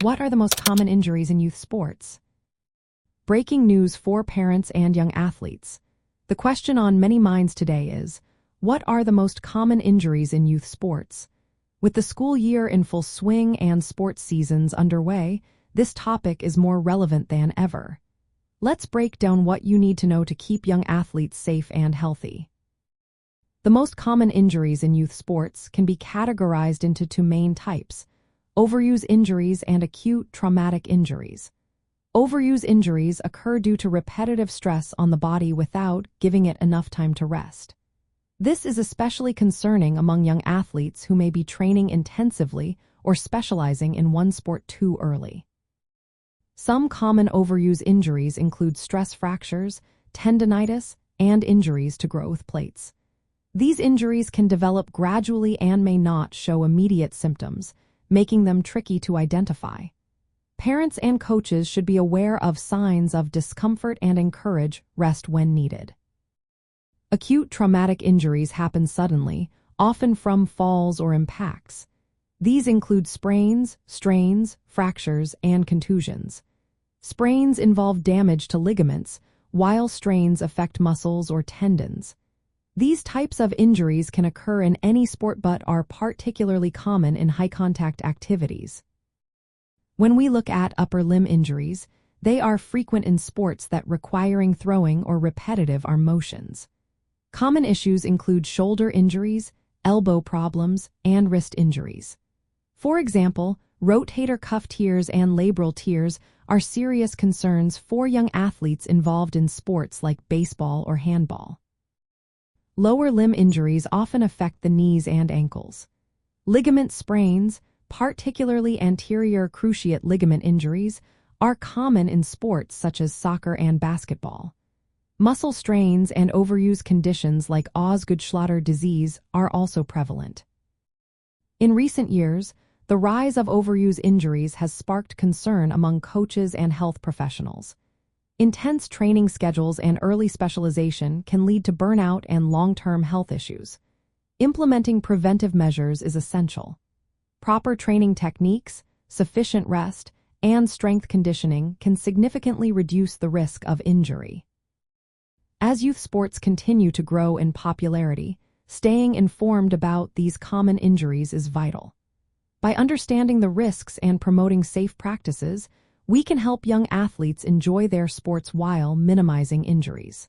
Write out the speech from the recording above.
What are the most common injuries in youth sports? Breaking news for parents and young athletes. The question on many minds today is, what are the most common injuries in youth sports? With the school year in full swing and sports seasons underway, this topic is more relevant than ever. Let's break down what you need to know to keep young athletes safe and healthy. The most common injuries in youth sports can be categorized into two main types: overuse injuries and acute traumatic injuries. Overuse injuries occur due to repetitive stress on the body without giving it enough time to rest. This is especially concerning among young athletes who may be training intensively or specializing in one sport too early. Some common overuse injuries include stress fractures, tendinitis, and injuries to growth plates. These injuries can develop gradually and may not show immediate symptoms, making them tricky to identify. Parents and coaches should be aware of signs of discomfort and encourage rest when needed. Acute traumatic injuries happen suddenly, often from falls or impacts. These include sprains, strains, fractures, and contusions. Sprains involve damage to ligaments, while strains affect muscles or tendons. These types of injuries can occur in any sport but are particularly common in high-contact activities. When we look at upper limb injuries, they are frequent in sports that requiring throwing or repetitive arm motions. Common issues include shoulder injuries, elbow problems, and wrist injuries. For example, rotator cuff tears and labral tears are serious concerns for young athletes involved in sports like baseball or handball. Lower limb injuries often affect the knees and ankles. Ligament sprains, particularly anterior cruciate ligament injuries, are common in sports such as soccer and basketball. Muscle strains and overuse conditions like Osgood-Schlatter disease are also prevalent. In recent years, the rise of overuse injuries has sparked concern among coaches and health professionals. Intense training schedules and early specialization can lead to burnout and long-term health issues. Implementing preventive measures is essential. Proper training techniques, sufficient rest, and strength conditioning can significantly reduce the risk of injury. As youth sports continue to grow in popularity, staying informed about these common injuries is vital. By understanding the risks and promoting safe practices, we can help young athletes enjoy their sports while minimizing injuries.